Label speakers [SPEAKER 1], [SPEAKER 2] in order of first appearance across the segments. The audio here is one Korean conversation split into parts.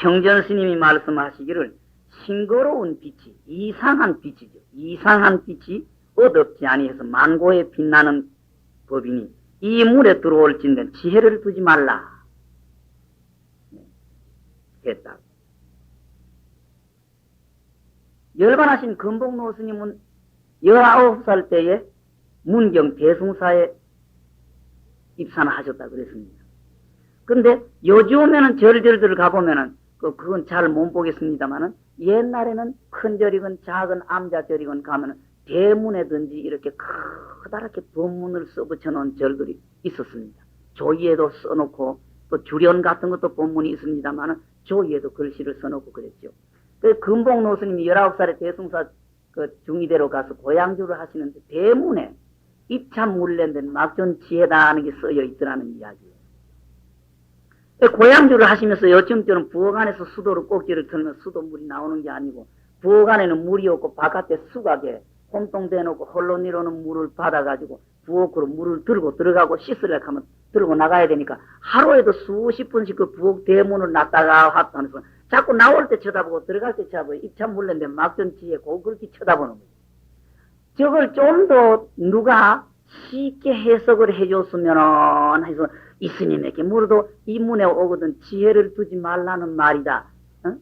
[SPEAKER 1] 평전 스님이 말씀하시기를 싱거로운 빛이 이상한 빛이죠. 이상한 빛이 어둡지 아니해서 만고에 빛나는 법이니 이 물에 들어올진된 지혜를 두지 말라 했다. 열반하신 금복로 스님은 19살 때에 문경 대승사에 입산을 하셨다 그랬습니다. 근데 요즘에는 절들들 가보면은 그건 잘 못 보겠습니다만은 옛날에는 큰 절이건 작은 암자절이건 가면은 대문에든지 이렇게 커다랗게 법문을 써붙여 놓은 절들이 있었습니다. 조이에도 써놓고 또 주련 같은 것도 법문이 있습니다만은 조이에도 글씨를 써놓고 그랬죠. 그 금복로 스님이 19살에 대승사 그 중위대로 가서 고향주를 하시는데 대문에 입참물랜된 막존지혜다 하는 게 쓰여 있더라는 이야기예요. 고향주를 하시면서 요즘처럼 부엌 안에서 수도로 꼭지를 틀면 수도물이 나오는 게 아니고 부엌 안에는 물이 없고 바깥에 수각에 혼동대놓고 홀로니로는 물을 받아가지고 부엌으로 물을 들고 들어가고 씻으려고 하면 들고 나가야 되니까 하루에도 수십 분씩 그 부엌 대문을 놨다가 하면서 자꾸 나올 때 쳐다보고 들어갈 때 쳐다보고 입참물랜데 막전지에 그렇게 쳐다보는 거예요. 저걸 좀 더 누가 쉽게 해석을 해줬으면 해서 이 스님에게 물어도 이 문에 오거든 지혜를 두지 말라는 말이다. 어?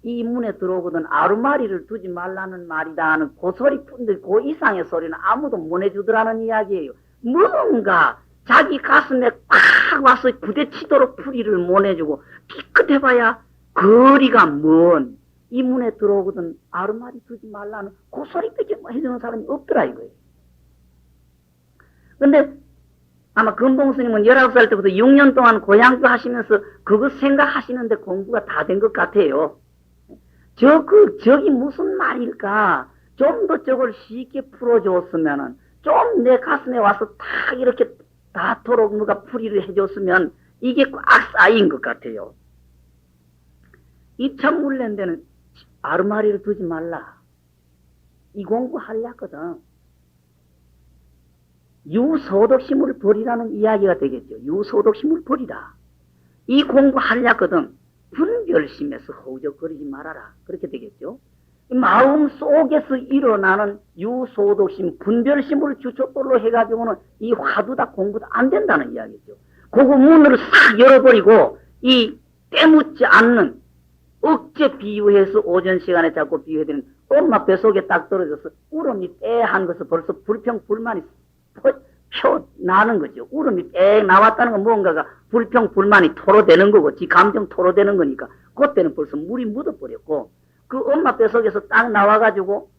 [SPEAKER 1] 이 문에 들어오거든 아루마리를 두지 말라는 말이다 하는 그 소리뿐들 그 이상의 소리는 아무도 못 해주더라는 이야기예요. 뭔가 자기 가슴에 꽉 와서 부대치도록 풀이를 못 해주고 기껏해봐야 거리가 먼 이 문에 들어오거든 아루마리 두지 말라는 그 소리밖에 해주는 사람이 없더라 이거예요. 근데 아마 금봉스님은 19살 때부터 6년 동안 고향도 하시면서 그거 생각하시는데 공부가 다 된 것 같아요. 저기 무슨 말일까? 좀 더 저걸 쉽게 풀어줬으면은, 좀 내 가슴에 와서 탁 이렇게 닿도록 누가 풀이를 해줬으면 이게 꽉 쌓인 것 같아요. 입참물랜데는 아르마리를 두지 말라. 이 공부 하려거든. 유소독심을 버리라는 이야기가 되겠죠. 유소독심을 버리라. 이 공부하려거든 분별심에서 허우적거리지 말아라. 그렇게 되겠죠. 마음 속에서 일어나는 유소독심, 분별심을 주춧돌로 해가지고는 이 화두다 공부도 안 된다는 이야기죠. 그거 문을 싹 열어버리고 이 때묻지 않는 억제 비유해서 오전 시간에 자꾸 비유해드리는 엄마 뱃속에 딱 떨어져서 울음이 떼한 것을 벌써 불평불만이 나는 거죠. 울음이 땡 나왔다는 건 뭔가가 불평불만이 토로되는 거고, 지 감정 토로되는 거니까, 그때는 벌써 물이 묻어버렸고, 그 엄마 뱃속에서 딱 나와가지고,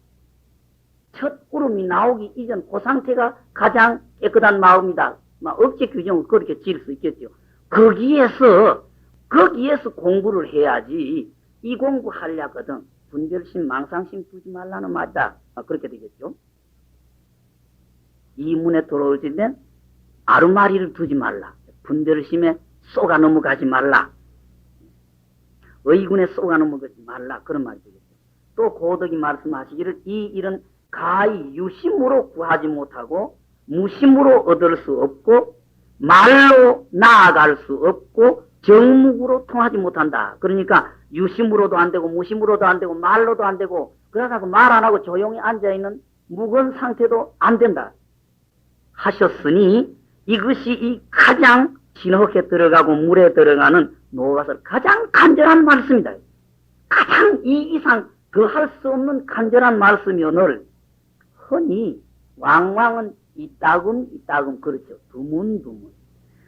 [SPEAKER 1] 첫 울음이 나오기 이전 그 상태가 가장 깨끗한 마음이다. 억제 규정을 그렇게 지을 수 있겠죠. 거기에서 공부를 해야지, 이 공부 하려거든, 분별심, 망상심 두지 말라는 말이다. 그렇게 되겠죠. 이 문에 들어올 때는 아루마리를 두지 말라. 분별심에 쏘가 넘어가지 말라. 의군에 쏘가 넘어가지 말라. 그런 말이 되겠죠. 또 고덕이 말씀하시기를 이 일은 가히 유심으로 구하지 못하고 무심으로 얻을 수 없고 말로 나아갈 수 없고 정묵으로 통하지 못한다. 그러니까 유심으로도 안 되고 무심으로도 안 되고 말로도 안 되고 그러다가 말 안 하고 조용히 앉아있는 묵은 상태도 안 된다. 하셨으니 이것이 이 가장 진흙에 들어가고 물에 들어가는 노가설 가장 간절한 말씀이다. 가장 이 이상 더 할 수 없는 간절한 말씀이오늘 흔히 왕왕은 이따금 그렇죠. 두문두문.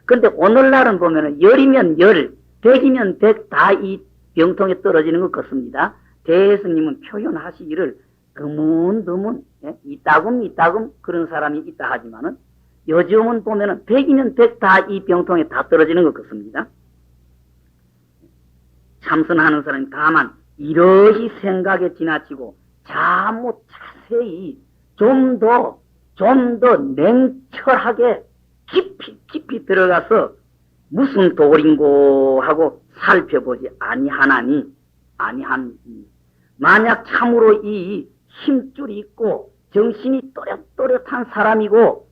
[SPEAKER 1] 근데 오늘날은 보면은 열이면 열, 백이면 백 다 이 병통에 떨어지는 것 같습니다. 대스님은 표현하시기를 드문드문, 이따금 그런 사람이 있다 하지만은 요즘은 보면은 100이면 100 다 이 병통에 다 떨어지는 것 같습니다. 참선하는 사람이 다만 이러히 생각에 지나치고 잘못 자세히 좀 더 냉철하게 깊이 들어가서 무슨 도리인고 하고 살펴보지 아니하니 만약 참으로 이 힘줄이 있고 정신이 또렷한 사람이고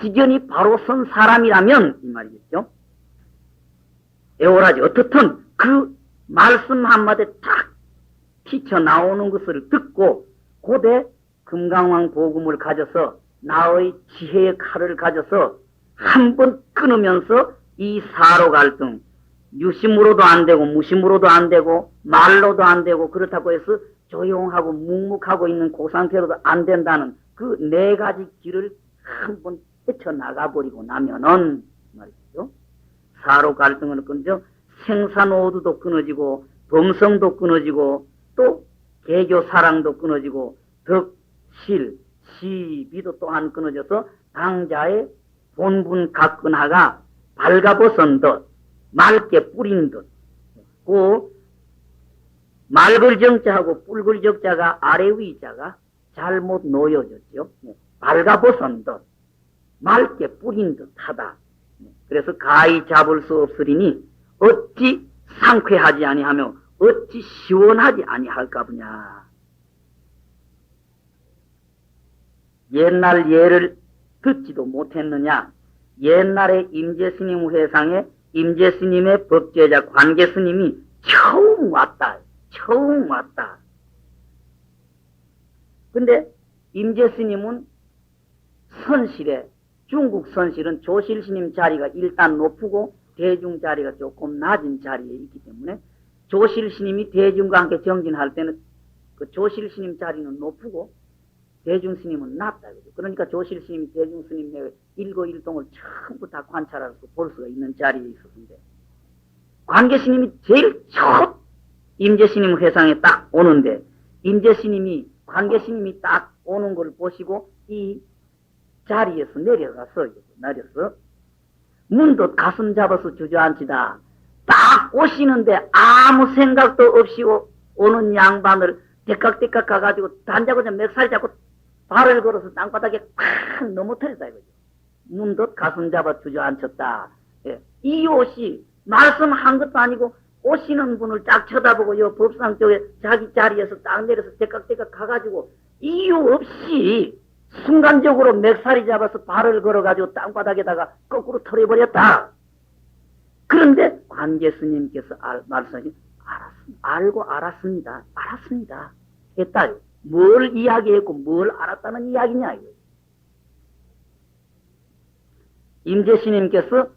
[SPEAKER 1] 지견이 바로 선 사람이라면 이 말이겠죠. 에오라지 어떻든 그 말씀 한마디 탁 튀쳐나오는 것을 듣고 고대 금강왕 복음을 가져서 나의 지혜의 칼을 가져서 한 번 끊으면서 이 사로 갈등, 유심으로도 안 되고 무심으로도 안 되고 말로도 안 되고 그렇다고 해서 조용하고 묵묵하고 있는 그 상태로도 안 된다는 그 네 가지 길을 한 번 헤쳐나가버리고 나면은 말이죠. 사로 갈등을 끊죠. 생사노두도 끊어지고 범성도 끊어지고 또 개교 사랑도 끊어지고 덕실 시비도 또한 끊어져서 당자의 본분 각근하가 발가벗은 듯 맑게 뿌린 듯 그 맑을 정자하고 붉을 적자가 아래 위자가 잘못 놓여졌죠. 발가벗은 듯 맑게 뿌린 듯 하다. 그래서 가히 잡을 수 없으리니 어찌 상쾌하지 아니하며 어찌 시원하지 아니할까 보냐. 옛날 예를 듣지도 못했느냐. 옛날에 임재스님 회상에 임재스님의 법제자 관계스님이 처음 왔다. 처음 왔다. 근데 임재스님은 선실에 중국 선실은 조실스님 자리가 일단 높고 대중 자리가 조금 낮은 자리에 있기 때문에 조실스님이 대중과 함께 정진할 때는 그 조실스님 자리는 높고 대중스님은 낮다. 그러니까 조실스님이 대중스님의 일거일동을 전부 다 관찰하고 볼 수가 있는 자리에 있었는데 관계스님이 제일 첫 임재스님 회상에 딱 오는데 임재스님이 관계스님이 딱 오는 걸 보시고 이 자리에서 내려서 문득 가슴 잡아서 주저앉히다 딱 오시는데 아무 생각도 없이 오는 양반을 대깍대깍 가가지고 단자고자 멱살 잡고 발을 걸어서 땅바닥에 팍 넘어뜨렸다 이거죠. 문득 가슴 잡아 주저앉혔다. 예. 이 옷이 말씀한 것도 아니고 오시는 분을 딱 쳐다보고 요 법상 쪽에 자기 자리에서 딱 내려서 대깍대깍 가가지고 이유 없이 순간적으로 멱살이 잡아서 발을 걸어가지고 땅바닥에다가 거꾸로 털어버렸다. 그런데 관계스님께서 말씀하신 알고 알았습니다. 알았습니다. 했다. 뭘 이야기했고 뭘 알았다는 이야기냐. 임재스님께서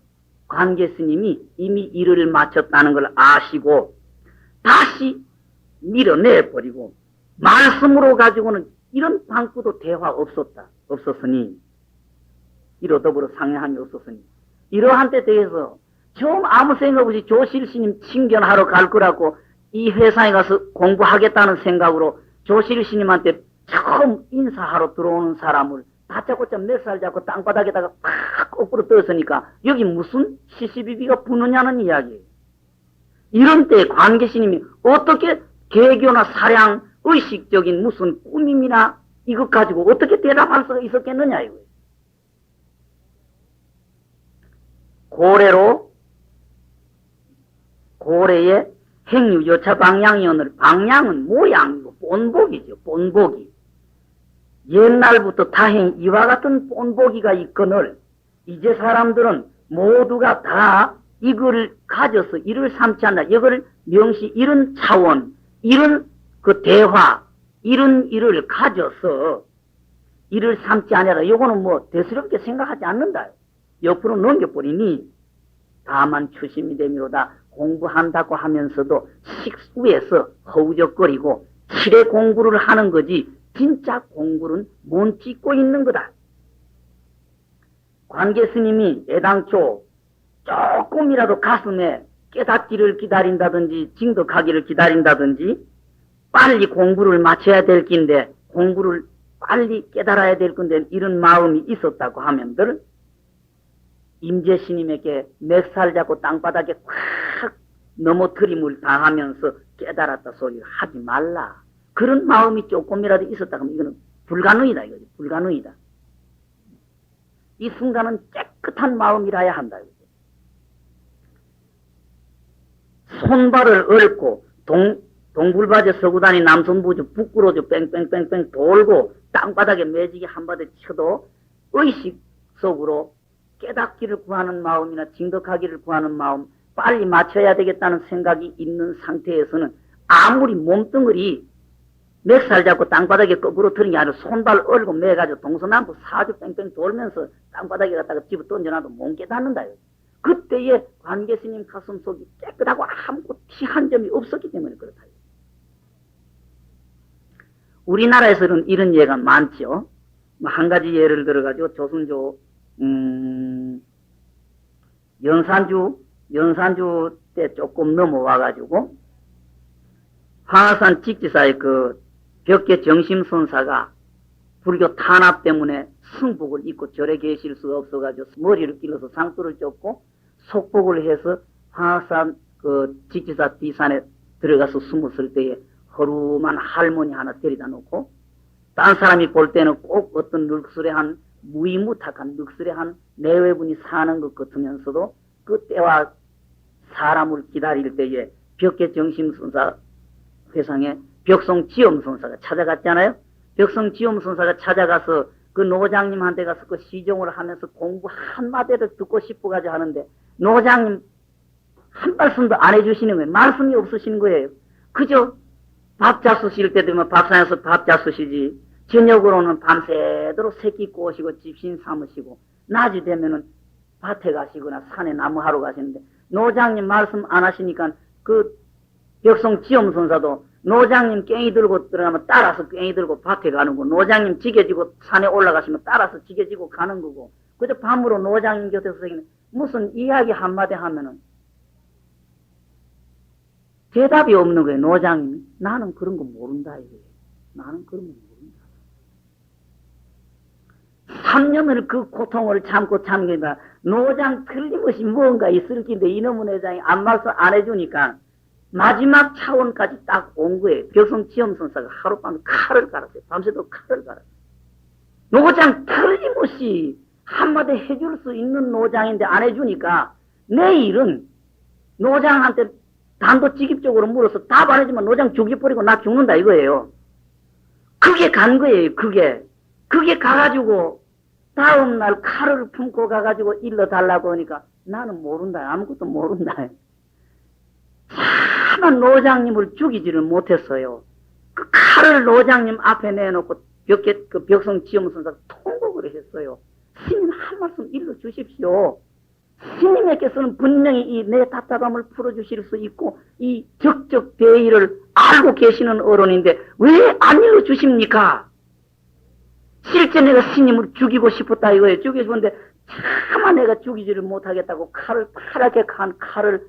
[SPEAKER 1] 관계스님이 이미 일을 마쳤다는 걸 아시고 다시 밀어내버리고 말씀으로 가지고는 이런 방구도 대화 없었으니 이로 더불어 상냥함이 없었으니 이러한 때 대해서 처음 아무 생각 없이 조실스님 친견하러 갈 거라고 이 회사에 가서 공부하겠다는 생각으로 조실스님한테 처음 인사하러 들어오는 사람을 다짜고짜 멱살 잡고 땅바닥에다가 팍 거꾸로 떴으니까 여기 무슨 시시비비가 부느냐는 이야기예요. 이런 때 관계스님이 어떻게 개교나 사량 의식적인 무슨 꾸밈이나 이것 가지고 어떻게 대답할 수가 있었겠느냐 이거예요. 고래의 행유 여차 방향이오늘 방향은 모양이고 본보기죠. 본보기. 옛날부터 다행 이와 같은 본보기가 있거늘 이제 사람들은 모두가 다 이걸 가져서 이를 삼지 않나. 이걸 명시 이런 차원 이런 그 대화 이런 일을 가져서 이를 삼지 않아라. 이거는 뭐 대수롭게 생각하지 않는다. 옆으로 넘겨버리니 다만 추심이 되미로다. 공부한다고 하면서도 식수에서 허우적거리고 칠의 공부를 하는 거지 진짜 공부는 못 짓고 있는 거다. 관계스님이 애당초 조금이라도 가슴에 깨닫기를 기다린다든지 징득하기를 기다린다든지 빨리 공부를 마쳐야 될 긴데 공부를 빨리 깨달아야 될 건데 이런 마음이 있었다고 하면들 임재스님에게 멱살 잡고 땅바닥에 콱 넘어뜨림을 당하면서 깨달았다 소리를 하지 말라. 그런 마음이 조금이라도 있었다 하면 이거는 불가능이다. 이거지. 불가능이다. 이 순간은 깨끗한 마음이라야 한다. 이거지. 손발을 얽고 동굴바지 서고 다니 남손부주 부끄러져 뺑뺑뺑뺑 돌고 땅바닥에 매지게 한바닥 쳐도 의식 속으로 깨닫기를 구하는 마음이나 징득하기를 구하는 마음 빨리 맞춰야 되겠다는 생각이 있는 상태에서는 아무리 몸뚱어리 멱살 잡고 땅바닥에 거꾸로 들은 게 아니라 손발 얼고 매가지고 동서남북 사주 뺑뺑 돌면서 땅바닥에 갖다가 집어 던져놔도 못 깨닫는다. 그때의 관계스님 가슴 속이 깨끗하고 아무 티 한 점이 없었기 때문에 그렇다. 우리나라에서는 이런 예가 많죠. 한 가지 예를 들어가지고 조선조 연산주 때 조금 넘어와가지고 황하산 직지사의 그 벽계 정심선사가 불교 탄압 때문에 승복을 입고 절에 계실 수가 없어가지고 머리를 길러서 상투를 쫓고 속복을 해서 황하산 그 직지사 뒷산에 들어가서 숨었을 때에 허름한 할머니 하나 데려다 놓고 딴 사람이 볼 때는 꼭 어떤 늑술해한 무이무탁한 늑술해한 내외분이 사는 것 같으면서도 그 때와 사람을 기다릴 때에 벽계 정심선사 회상에 벽송지엄선사가 찾아갔잖아요. 벽송지엄선사가 찾아가서 그 노장님한테 가서 그 시종을 하면서 공부 한마디를 듣고 싶어가지고 하는데 노장님 한 말씀도 안 해주시는 거예요. 말씀이 없으신 거예요. 그저 밥 잡수실 때 되면 밥상에서 밥 잡수시지 저녁으로는 밤새도록 새끼 꼬시고 집신 삼으시고 낮이 되면은 밭에 가시거나 산에 나무하러 가시는데 노장님 말씀 안 하시니까 그 벽송지엄선사도 노장님 깽이 들고 들어가면 따라서 깽이 들고 밭에 가는 거고 노장님 지게지고 산에 올라가시면 따라서 지게지고 가는 거고 그저 밤으로 노장님 곁에서 무슨 이야기 한마디 하면은 대답이 없는 거예요. 노장님이 나는 그런 거 모른다 이거예요. 나는 그런 거 모른다. 3년을 그 고통을 참고 참기다 노장 틀림없이 뭔가 있을 긴데 이놈의 회장이 아무 말씀 안 해주니까 마지막 차원까지 딱 온 거예요. 벽송지엄선사가 하룻밤에 칼을 갈았어요. 밤새도록 칼을 갈았어요. 노장 틀림없이 한마디 해줄 수 있는 노장인데 안 해주니까 내일은 노장한테 단도직입적으로 물어서 답 안 해주면 노장 죽여버리고 나 죽는다 이거예요. 그게 간 거예요. 그게 가가지고 다음날 칼을 품고 가가지고 일러달라고 하니까 나는 모른다. 아무것도 모른다. 차마 노장님을 죽이지를 못했어요. 그 칼을 노장님 앞에 내놓고 그 벽송지엄선사가 통곡을 했어요. 스님 한 말씀 일러주십시오. 스님에게서는 분명히 이 내 답답함을 풀어주실 수 있고 이 적적 대의를 알고 계시는 어른인데 왜 안 일러주십니까? 실제 내가 스님을 죽이고 싶었다 이거예요. 죽이고 싶었는데 차마 내가 죽이지를 못하겠다고 칼을 파랗게 간 칼을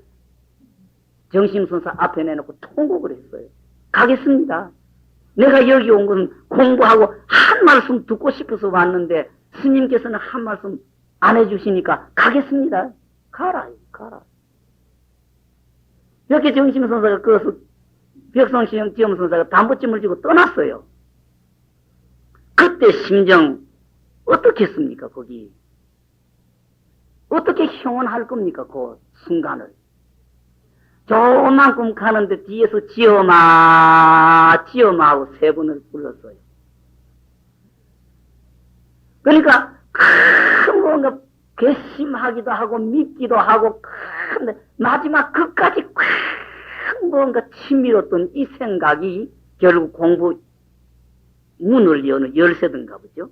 [SPEAKER 1] 정심선사 앞에 내놓고 통곡을 했어요. 가겠습니다. 내가 여기 온 것은 공부하고 한 말씀 듣고 싶어서 왔는데 스님께서는 한 말씀 안 해주시니까 가겠습니다. 가라. 이렇게 정심선사가 그것을 벽송지엄선사가 담보찜을 지고 떠났어요. 그때 심정 어떻게 했습니까? 거기 어떻게 형언할 겁니까? 그 순간을 조만큼 가는데 뒤에서 지엄아 하고 3번을 불렀어요. 그러니까 큰 뭔가 괘씸하기도 하고 믿기도 하고 큰 마지막 끝까지 큰 뭔가 치밀었던 이 생각이 결국 공부 문을 여는 열쇠든가 보죠.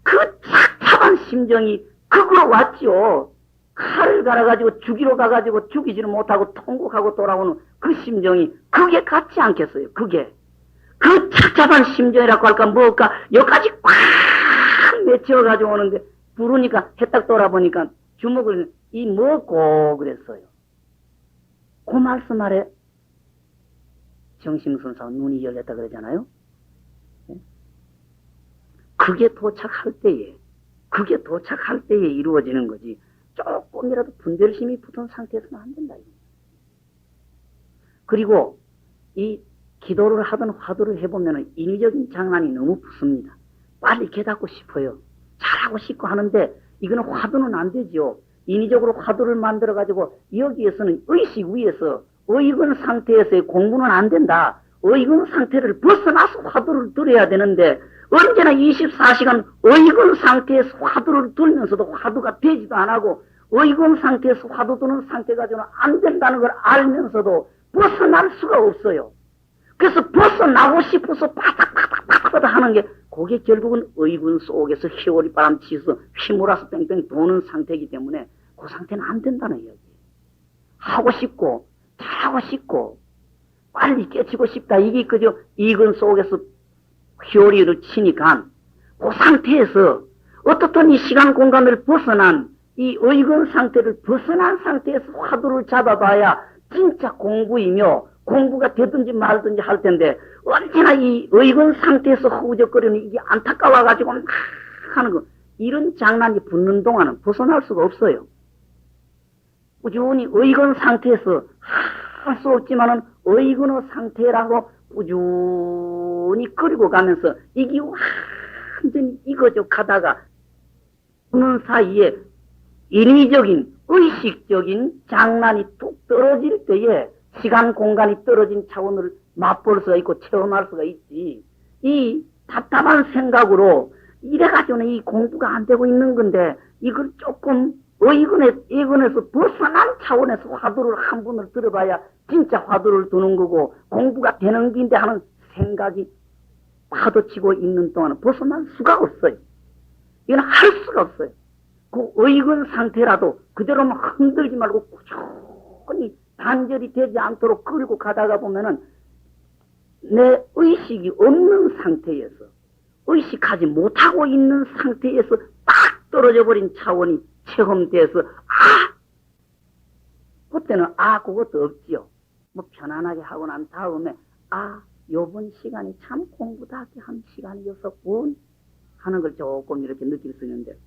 [SPEAKER 1] 그 착잡한 심정이 그거 왔죠. 칼을 갈아가지고 죽이러 가가지고 죽이지를 못하고 통곡하고 돌아오는 그 심정이 그게 같지 않겠어요. 그게 그 착잡한 심정이라고 할까 뭘까 여기까지 꽉 맺혀가지고 오는데 부르니까 해딱 돌아보니까 주먹을 이 먹고 그랬어요. 그 말씀 아래 정심선사 눈이 열렸다 그러잖아요. 그게 도착할 때에 이루어지는 거지. 조금이라도 분별심이 붙은 상태에서는 안 된다. 그리고 이 기도를 하든 화두를 해보면 인위적인 장난이 너무 붙습니다. 빨리 깨닫고 싶어요. 잘하고 싶고 하는데 이거는 화두는 안 되죠. 인위적으로 화두를 만들어가지고 여기에서는 의식 위에서 의건 상태에서의 공부는 안 된다. 의건 상태를 벗어나서 화두를 들어야 되는데 언제나 24시간 의건 상태에서 화두를 들면서도 화두가 되지도 안 하고 의금 상태에서 화두 드는 상태 가지고는 안 된다는 걸 알면서도 벗어날 수가 없어요. 그래서 벗어나고 싶어서 바닥바닥바닥 하는 게 그게 결국은 의군 속에서 희오리 바람 치서 휘몰아서 뺑뺑 도는 상태이기 때문에 그 상태는 안 된다는 이야기예요. 하고 싶고 잘하고 싶고 빨리 깨치고 싶다 이게 그저 이근 속에서 희오리를 치니까 그 상태에서 어떻든 이 시간 공간을 벗어난 이 의근 상태를 벗어난 상태에서 화두를 잡아봐야 진짜 공부이며 공부가 되든지 말든지 할 텐데 언제나 이 의근 상태에서 허우적거리는 이게 안타까워가지고 막 하는 거 이런 장난이 붙는 동안은 벗어날 수가 없어요. 꾸준히 의근 상태에서 할 수 없지만은 의근의 상태라고 꾸준히 끌고 가면서 이게 완전히 이거적하다가 그는 사이에 인위적인 의식적인 장난이 뚝 떨어질 때에 시간 공간이 떨어진 차원을 맛볼 수가 있고 체험할 수가 있지. 이 답답한 생각으로 이래가지고는 이 공부가 안 되고 있는 건데 이걸 조금 의근에서 벗어난 차원에서 화두를 한 번을 들어봐야 진짜 화두를 두는 거고 공부가 되는 긴데 하는 생각이 파도치고 있는 동안은 벗어날 수가 없어요. 이건 할 수가 없어요. 그 의근 상태라도 그대로만 흔들지 말고 꾸준히 단절이 되지 않도록 끌고 가다가 보면은 내 의식이 없는 상태에서 의식하지 못하고 있는 상태에서 딱 떨어져 버린 차원이 체험돼서 그때는 그것도 없지요. 뭐 편안하게 하고 난 다음에 요번 시간이 참 공부다 한 시간이었었군 하는 걸 조금 이렇게 느낄 수 있는데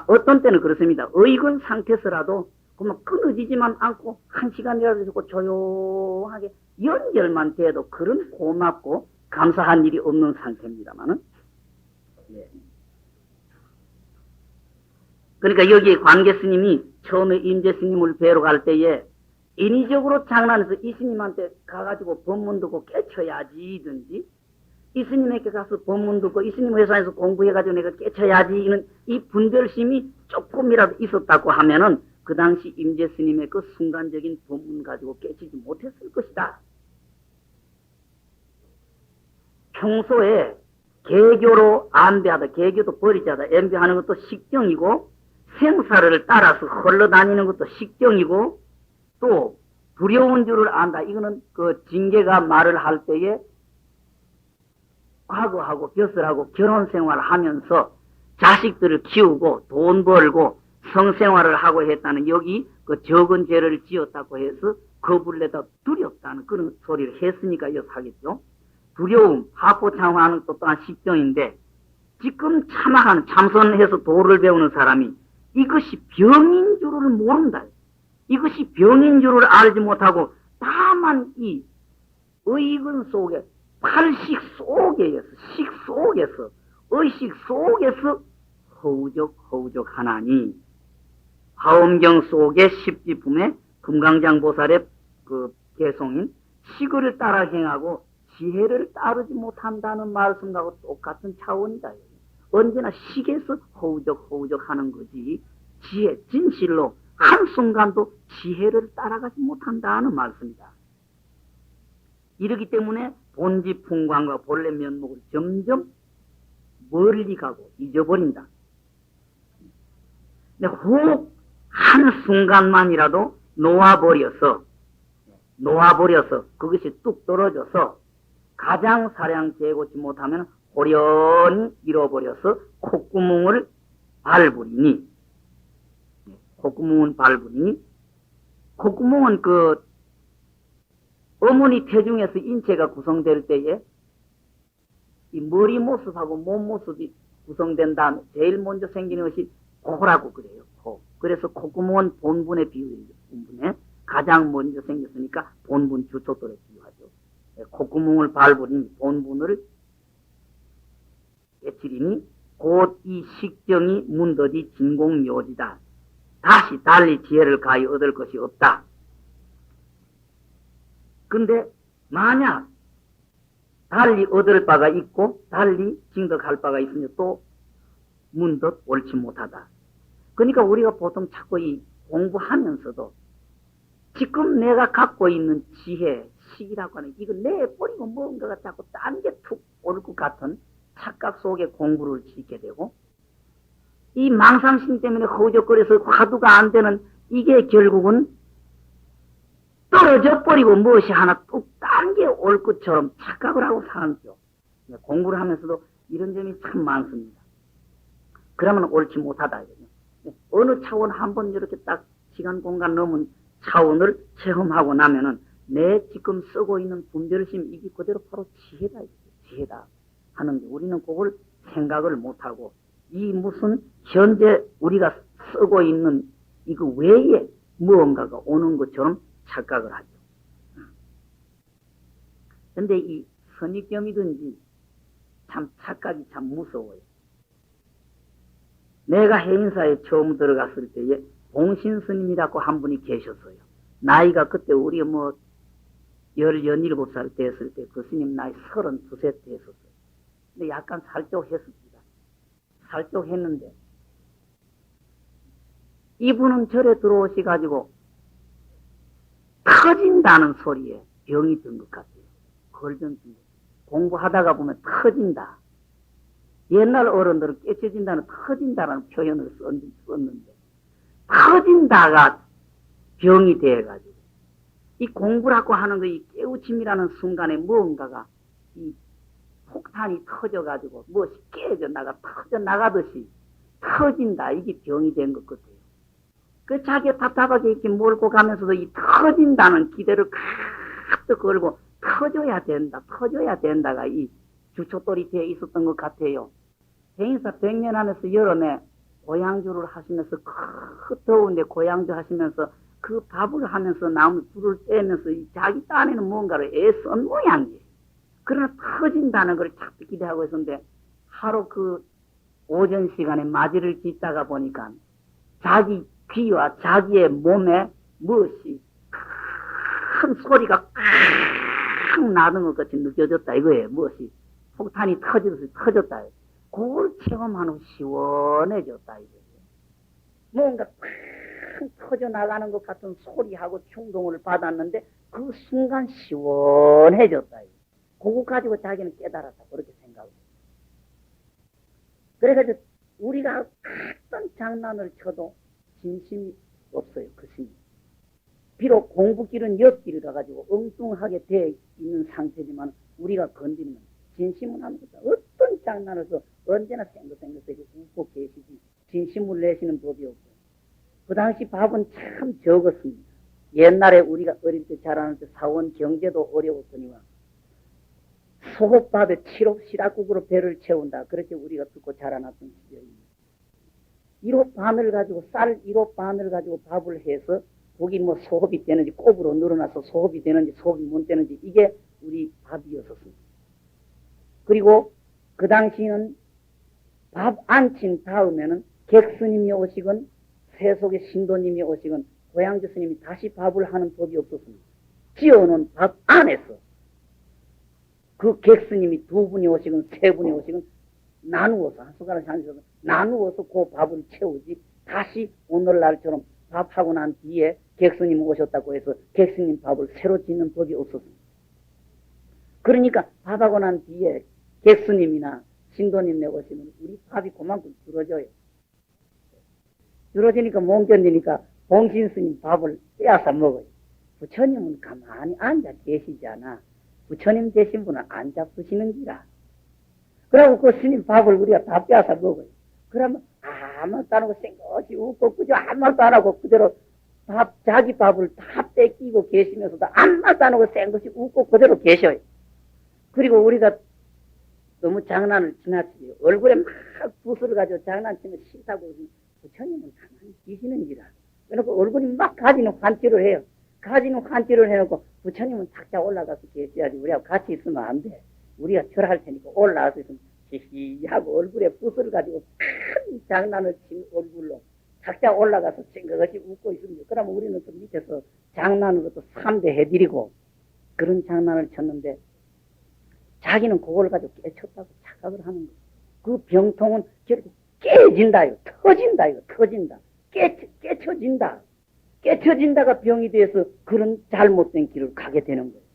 [SPEAKER 1] 어떤 때는 그렇습니다. 의근 상태에서라도 그만 끊어지지만 않고 한 시간이라도 있고 조용하게 연결만 돼도 그런 고맙고 감사한 일이 없는 상태입니다만은. 예. 그러니까 여기에 관계 스님이 처음에 임재 스님을 뵈러 갈 때에 인위적으로 장난해서 이 스님한테 가가지고 법문 듣고 깨쳐야지든지 이 스님에게 가서 법문 듣고 이 스님 회사에서 공부해가지고 내가 깨쳐야지는 이 분별심이 조금이라도 있었다고 하면은 그 당시 임재 스님의 그 순간적인 법문 가지고 깨치지 못했을 것이다. 평소에 개교로 안배하다, 개교도 버리자다, 엠배하는 것도 식정이고 생사를 따라서 흘러다니는 것도 식정이고 또 두려운 줄을 안다. 이거는 그 징계가 말을 할 때에 과거하고 벼슬하고 결혼 생활을 하면서 자식들을 키우고 돈 벌고 성생활을 하고 했다는 여기 그 적은 죄를 지었다고 해서 겁을 내다 두렵다는 그런 소리를 했으니까 여기서 하겠죠. 두려움, 하포창화하는 것도 또한 식정인데 지금 참선해서 도를 배우는 사람이 이것이 병인 줄을 모른다. 이것이 병인 줄을 알지 못하고 다만 이 의근 속에 팔식 속에서 식 속에서 의식 속에서 허우적 하나니 화엄경 속의 십지품의 금강장보살의 그 개송인 식을 따라 행하고 지혜를 따르지 못한다는 말씀하고 똑같은 차원이다. 언제나 식에서 허우적 하는 거지 지혜, 진실로 한순간도 지혜를 따라가지 못한다는 말씀이다. 이러기 때문에 본지 풍광과 본래 면목을 점점 멀리 가고 잊어버린다. 근데 혹 한순간만이라도 놓아버려서 그것이 뚝 떨어져서 가장 사량 재고치 못하면 호련히 잃어버려서 콧구멍을 밟으리니 콧구멍은 그 어머니 태중에서 인체가 구성될 때에 이 머리 모습하고 몸 모습이 구성된 다음에 제일 먼저 생기는 것이 코라고 그래요. 코. 그래서 콧구멍은 본분의 비유입니다. 본분에 가장 먼저 생겼으니까 본분 주초돌에 비유하죠. 콧구멍을 밟으니 본분을 깨치리니 곧 이 식정이 문더디 진공묘지다. 다시 달리 지혜를 가히 얻을 것이 없다. 근데 만약 달리 얻을 바가 있고 달리 징득할 바가 있으니 또 문득 옳지 못하다. 그러니까 우리가 보통 자꾸 이 공부하면서도 지금 내가 갖고 있는 지혜, 식이라고 하는 이거 내버리고 뭔가가 자꾸 딴 게 툭 올 것 같은 착각 속에 공부를 짓게 되고 이 망상심 때문에 허우적거려서 화두가 안 되는 이게 결국은 떨어져 버리고 무엇이 하나 뚝 딴 게 올 것처럼 착각을 하고 사는죠. 공부를 하면서도 이런 점이 참 많습니다. 그러면 옳지 못하다. 어느 차원 한번 이렇게 딱 시간 공간 넘은 차원을 체험하고 나면은 내 지금 쓰고 있는 분별심 이게 그대로 바로 지혜다. 지혜다. 하는데 우리는 그걸 생각을 못하고 이 무슨 현재 우리가 쓰고 있는 이거 외에 무언가가 오는 것처럼 착각을 하죠. 근데 이 선입견이든지 참 착각이 참 무서워요. 내가 해인사에 처음 들어갔을 때에 봉신 스님이라고 한 분이 계셨어요. 나이가 그때 우리 17살 됐을 때 그 스님 나이 32세 됐었어요. 근데 약간 살쪽했습니다. 살쪽했는데 이분은 절에 들어오셔가지고 터진다는 소리에 병이 든 것 같아요. 걸전증. 공부하다가 보면 터진다. 옛날 어른들은 깨쳐진다는 터진다라는 표현을 썼는데 터진다가 병이 돼가지고 이 공부라고 하는 거 이 깨우침이라는 순간에 무언가가 이 폭탄이 터져가지고 무엇이 깨져 터져 나가듯이 터진다. 이게 병이 된 것 같아요. 그 자기가 답답하게 이렇게 몰고 가면서도 이 터진다는 기대를 가득 걸고 터져야 된다가 이 주춧돌이 되어 있었던 것 같아요. 해인사 100년 안에서 여름에 고향주를 하시면서 더운데 고향주 하시면서 그 밥을 하면서 나무 불을 떼면서 자기 딴에는 뭔가를 애쓴 모양이에요. 그러나 터진다는 걸 자꾸 기대하고 있었는데 하루 그 오전 시간에 맞이를 짓다가 보니까 자기 귀와 자기의 몸에 무엇이 큰 소리가 팍 나는 것 같이 느껴졌다 이거예요. 무엇이 폭탄이 터졌다. 그걸 체험한 후 시원해졌다 이거예요. 뭔가 팍 터져나가는 것 같은 소리하고 충동을 받았는데 그 순간 시원해졌다. 그거 가지고 자기는 깨달았다. 그렇게 생각을 해요. 그래가지고 우리가 어떤 장난을 쳐도 진심이 없어요. 그 스님. 비록 공부길은 옆길을 가가지고 엉뚱하게 되어 있는 상태지만 우리가 건드리면 진심은 아무것도 어떤 장난을 써 언제나 생긋생긋하게 웃고 계시지 진심을 내시는 법이 없고 그 당시 밥은 참 적었습니다. 옛날에 우리가 어릴 때 자라는 때 사원 경제도 어려웠거니와 소곱밥에 7업 시락국으로 배를 채운다. 그렇게 우리가 듣고 자라났던 시절입니다. 1업 반을 가지고 쌀 1업 반을 가지고 밥을 해서 고기 소업이 되는지 꼽으로 늘어나서 소업이 되는지 소업이 못 되는지 이게 우리 밥이었었습니다. 그리고 그 당시에는 밥 안친 다음에는 객스님이 오시건 세속의 신도님이 오시건 고향주 스님이 다시 밥을 하는 법이 없었습니다. 지어놓은 밥 안에서 그 객스님이 2분이 오시건 3분이 오시건 나누어서 한 숟가락씩 한 숟가락 나누어서 그 밥을 채우지 다시 오늘날처럼 밥하고 난 뒤에 객스님 오셨다고 해서 객스님 밥을 새로 짓는 법이 없었습니다. 그러니까 밥하고 난 뒤에 객스님이나 신도님 내오시면 우리 밥이 그만큼 줄어져요. 줄어지니까 못 견디니까 봉신스님 밥을 빼앗아 먹어요. 부처님은 가만히 앉아 계시잖아. 부처님 되신 분은 앉아 드시는 기라. 그러고 그 스님 밥을 우리가 다 빼앗아 먹어요. 그러면 아무것도 안 하고 생각없이 웃고 그저 아무 말도 안 하고 그대로 자기 밥을 다 뺏기고 계시면서도 아무 말도 안 하고 생각없이 웃고 그대로 계셔요. 그리고 우리가 너무 장난을 지나치죠. 얼굴에 막 붓을 가지고 장난치면 싫다고 부처님은 가만히 계시는지라. 그래놓고 얼굴이 막 가지는 환치를 해요. 가지는 환치를 해놓고 부처님은 탁자 올라가서 계셔야지. 우리하고 같이 있으면 안 돼. 우리가 절할 테니까 올라와서 있으면 히히하고 얼굴에 붓을 가지고 큰 장난을 친 얼굴로 탁자 올라가서 생각없이 웃고 있습니다. 그러면 우리는 또 밑에서 장난으로 또 3대 해드리고 그런 장난을 쳤는데 자기는 그걸 가지고 깨쳤다고 착각을 하는 거예요. 그 병통은 결국 깨진다요. 터진다요. 터진다. 깨쳐진다. 깨쳐진다가 병이 돼서 그런 잘못된 길을 가게 되는 거예요.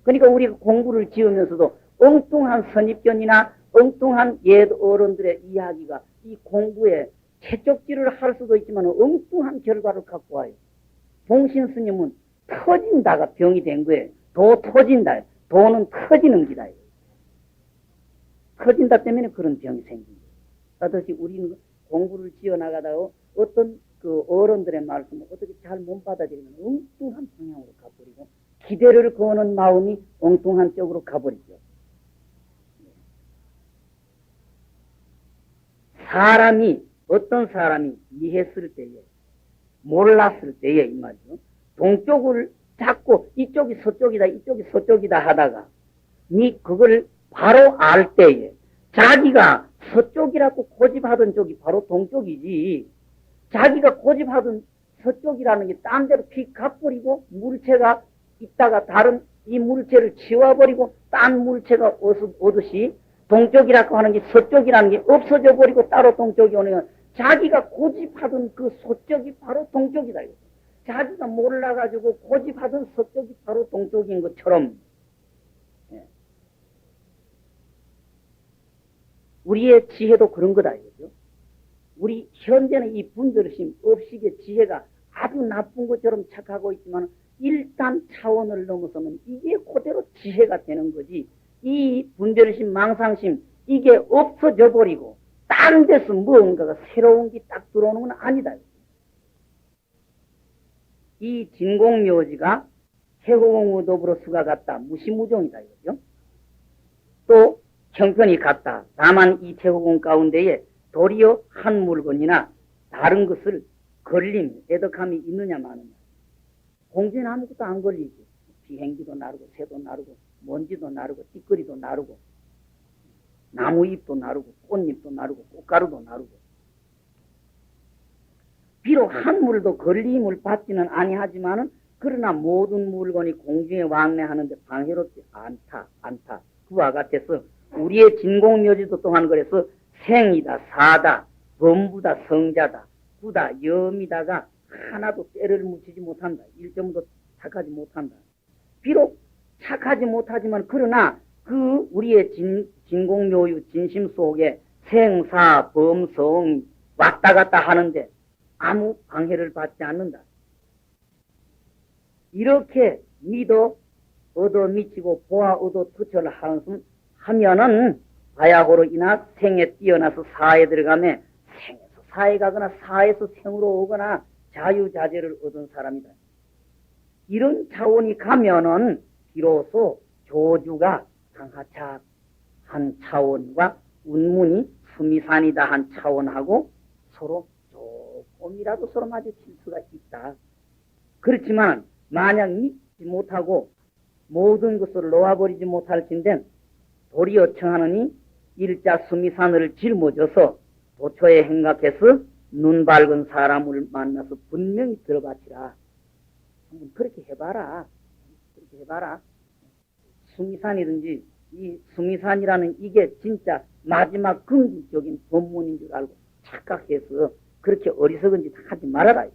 [SPEAKER 1] 그러니까 우리가 공부를 지으면서도 엉뚱한 선입견이나 엉뚱한 옛 어른들의 이야기가 이 공부에 채쪽질을 할 수도 있지만 엉뚱한 결과를 갖고 와요. 봉신 스님은 터진다가 병이 된 거예요. 도 터진다. 도는 터지는 기다예요. 터진다 때문에 그런 병이 생긴 거예요. 그렇듯이 우리는 공부를 지어나가다가 어떤 그 어른들의 말씀을 어떻게 잘 못 받아들이면 엉뚱한 방향으로 가버리고 기대를 거는 마음이 엉뚱한 쪽으로 가버리죠. 사람이 어떤 사람이 이해했을 때에 몰랐을 때에 이 말이죠. 동쪽을 잡고 이쪽이 서쪽이다 이쪽이 서쪽이다 하다가 그걸 바로 알 때에 자기가 서쪽이라고 고집하던 쪽이 바로 동쪽이지 자기가 고집하던 서쪽이라는 게 딴 데로 픽 가버리고 물체가 있다가 다른 이 물체를 치워버리고 딴 물체가 오듯이 동쪽이라고 하는 게 서쪽이라는 게 없어져 버리고 따로 동쪽이 오는 건 자기가 고집하던 그 서쪽이 바로 동쪽이다. 자기가 몰라가지고 고집하던 서쪽이 바로 동쪽인 것처럼 우리의 지혜도 그런 거다. 이거죠. 우리 현재는 이 분별심, 업식의 지혜가 아주 나쁜 것처럼 착하고 있지만 일단 차원을 넘어서면 이게 그대로 지혜가 되는 거지. 이 분별심, 망상심 이게 없어져 버리고 다른 데서 무언가가 새로운 게 딱 들어오는 건 아니다. 이 진공묘지가 해호공우 더불어 수가 같다. 무시무종이다. 이거죠. 또 형편이 같다. 다만 이 태호공 가운데에 도리어 한 물건이나 다른 것을 걸림, 애덕함이 있느냐 마느냐. 공주는 아무것도 안 걸리지. 비행기도 나르고 새도 나르고 먼지도 나르고 띠거리도 나르고 나무잎도 나르고 꽃잎도 나르고 꽃가루도 나르고 비록 한 물도 걸림을 받지는 아니하지만은 그러나 모든 물건이 공중에 왕래하는데 방해롭지 않다. 그와 같아서 우리의 진공묘지도 또한 그래서 생이다, 사다, 범부다, 성자다, 구다, 염이다가 하나도 때를 묻히지 못한다. 일점도 착하지 못한다. 비록 착하지 못하지만 그러나 그 우리의 진공묘유 진심 속에 생사, 범, 성 왔다 갔다 하는데 아무 방해를 받지 않는다. 이렇게 믿어 얻어 미치고 보아 얻어 투철을 하면은 바야고로 인하 생에 뛰어나서 사에 들어가며 생에서 사에 가거나 사에서 생으로 오거나 자유자재를 얻은 사람이다. 이런 차원이 가면은 비로소 조주가 상하차 한 차원과 운문이 수미산이다 한 차원하고 서로 조금이라도 서로 마주칠 수가 있다. 그렇지만 만약 믿지 못하고 모든 것을 놓아버리지 못할 텐데 도리어 청하느니 일자 수미산을 짊어져서 도초에 행각해서 눈 밝은 사람을 만나서 분명히 들어바치라. 한번 그렇게 해봐라. 그렇게 해봐라. 수미산이든지 이 수미산이라는 이게 진짜 마지막 궁극적인 법문인 줄 알고 착각해서 그렇게 어리석은 짓 하지 말아라.